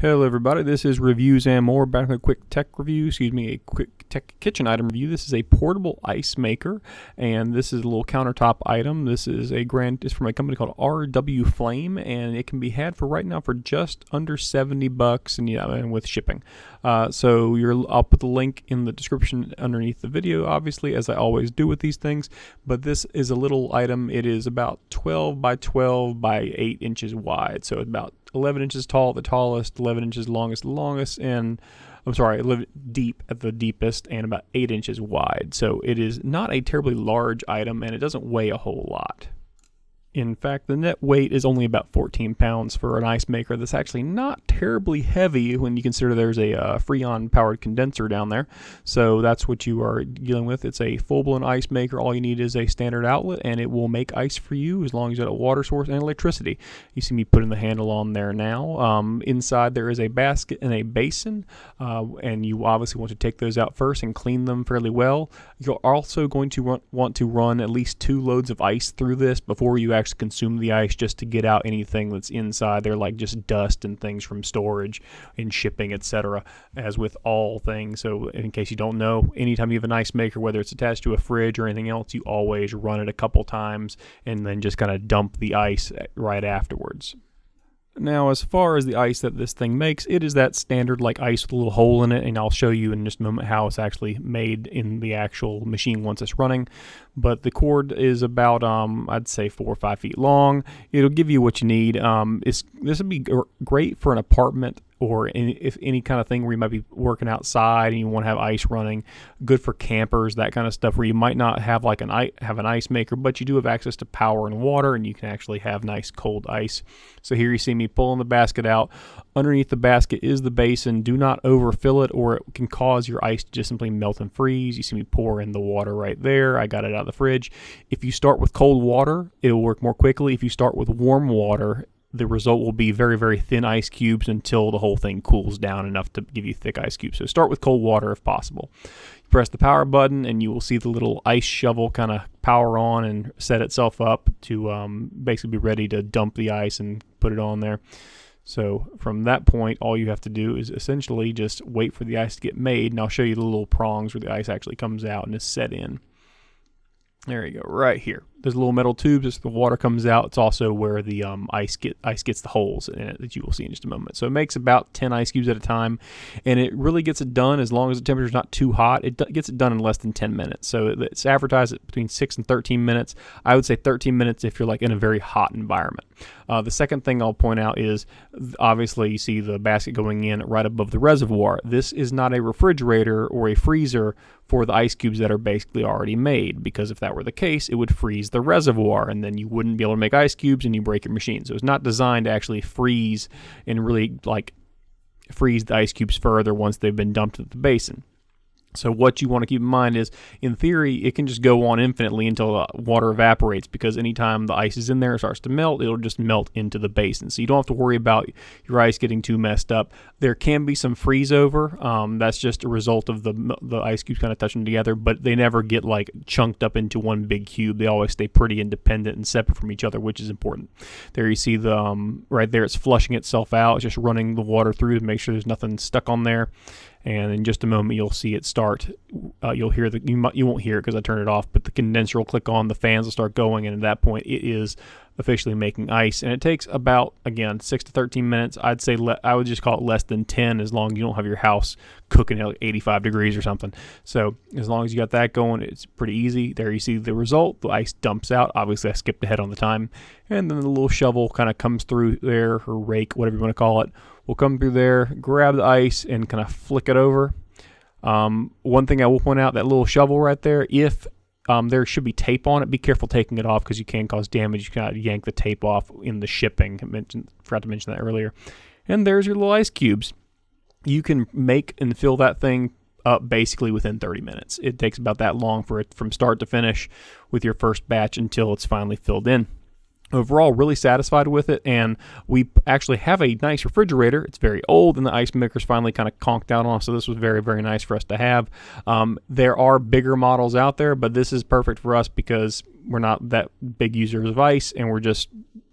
Hello everybody, this is Reviews and More, back with a quick tech review, a quick tech kitchen item review. This is a portable ice maker, and this is a little countertop item. This is it's from a company called RW Flame, and it can be had for right now for just under $70, and with shipping. I'll put the link in the description underneath the video, obviously, as I always do with these things, but this is a little item. It is about 12 by 12 by 8 inches wide, so it's about 11 inches tall at the tallest, 11 inches longest, and 11 deep at the deepest, and about 8 inches wide. So it is not a terribly large item, and it doesn't weigh a whole lot. In fact, the net weight is only about 14 pounds for an ice maker. That's actually not terribly heavy when you consider there's a Freon powered condenser down there. So that's what you are dealing with. It's a full-blown ice maker. All you need is a standard outlet, and it will make ice for you as long as you have a water source and electricity. You see me putting the handle on there now. Inside there is a basket and a basin, and you obviously want to take those out first and clean them fairly well. You're also going to want to run at least 2 loads of ice through this before you actually consume the ice, just to get out anything that's inside there, like just dust and things from storage and shipping, etc., as with all things. So in case you don't know, anytime you have an ice maker, whether it's attached to a fridge or anything else, you always run it a couple times and then just kind of dump the ice right afterwards. Now, as far as the ice that this thing makes, it is that standard like ice with a little hole in it, and I'll show you in just a moment how it's actually made in the actual machine once it's running. But the cord is about, I'd say 4 or 5 feet long. It'll give you what you need. This would be great for an apartment or if any kind of thing where you might be working outside and you want to have ice running. Good for campers, that kind of stuff, where you might not have like an ice maker, but you do have access to power and water, and you can actually have nice cold ice. So here you see me pulling the basket out. Underneath the basket is the basin. Do not overfill it, or it can cause your ice to just simply melt and freeze. You see me pour in the water right there. I got it out of the fridge. If you start with cold water, it will work more quickly. If you start with warm water, the result will be very, very thin ice cubes until the whole thing cools down enough to give you thick ice cubes. So start with cold water if possible. You press the power button, and you will see the little ice shovel kind of power on and set itself up to basically be ready to dump the ice and put it on there. So from that point, all you have to do is essentially just wait for the ice to get made, and I'll show you the little prongs where the ice actually comes out and is set in. There you go, right here. There's little metal tubes as the water comes out. It's also where the ice gets the holes in it that you will see in just a moment. So it makes about 10 ice cubes at a time, and it really gets it done as long as the temperature is not too hot. It gets it done in less than 10 minutes. So it's advertised at between 6 and 13 minutes. I would say 13 minutes if you're like in a very hot environment. The second thing I'll point out is, obviously, you see the basket going in right above the reservoir. This is not a refrigerator or a freezer for the ice cubes that are basically already made, because if that were the case, it would freeze the reservoir, and then you wouldn't be able to make ice cubes and you break your machine. So it's not designed to actually freeze and really freeze the ice cubes further once they've been dumped at the basin. So what you want to keep in mind is, in theory, it can just go on infinitely until the water evaporates, because anytime the ice is in there and starts to melt, it'll just melt into the basin. So you don't have to worry about your ice getting too messed up. There can be some freeze over. That's just a result of the ice cubes kind of touching together, but they never get like chunked up into one big cube. They always stay pretty independent and separate from each other, which is important. There you see the right there, it's flushing itself out. It's just running the water through to make sure there's nothing stuck on there. And in just a moment, you'll see it start. You'll hear you won't hear it because I turned it off, but the condenser will click on, the fans will start going, and at that point, it is officially making ice. And it takes about, again, 6 to 13 minutes. I'd say I would just call it less than 10, as long as you don't have your house cooking at like 85 degrees or something. So as long as you got that going, it's pretty easy. There you see the result. The ice dumps out. Obviously, I skipped ahead on the time. And then the little shovel kind of comes through there, or rake, whatever you want to call it, will come through there, grab the ice, and kind of flick it over. One thing I will point out, that little shovel right there, if there should be tape on it, be careful taking it off, because you can cause damage. You can yank the tape off in the shipping. Forgot to mention that earlier. And there's your little ice cubes. You can make and fill that thing up basically within 30 minutes. It takes about that long for it from start to finish with your first batch until it's finally filled in. Overall, really satisfied with it, and we actually have a nice refrigerator. It's very old, and the ice maker's finally kind of conked out on us, so this was very, very nice for us to have. There are bigger models out there, but this is perfect for us because we're not that big users of ice, and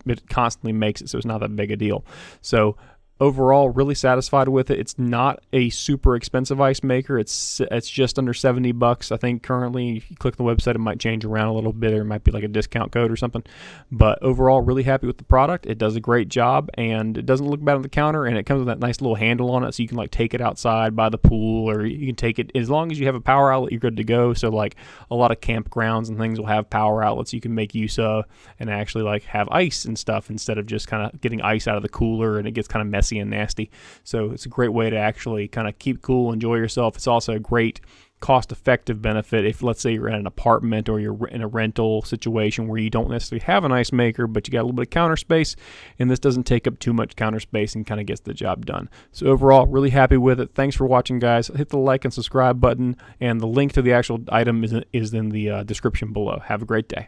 it constantly makes it, so it's not that big a deal. So overall, really satisfied with it. It's not a super expensive ice maker. It's just under $70, I think, currently. If you click the website, it might change around a little bit. There might be like a discount code or something. But overall, really happy with the product. It does a great job, and it doesn't look bad on the counter, and it comes with that nice little handle on it, so you can like take it outside by the pool, or you can take it, as long as you have a power outlet, you're good to go. So like a lot of campgrounds and things will have power outlets you can make use of and actually like have ice and stuff instead of just kind of getting ice out of the cooler, and it gets kind of messy and nasty. So it's a great way to actually kind of keep cool, enjoy yourself. It's also a great cost-effective benefit if, let's say, you're in an apartment or you're in a rental situation where you don't necessarily have an ice maker, but you got a little bit of counter space, and this doesn't take up too much counter space and kind of gets the job done. So overall, really happy with it. Thanks for watching, guys. Hit the like and subscribe button, and the link to the actual item is in the description below. Have a great day.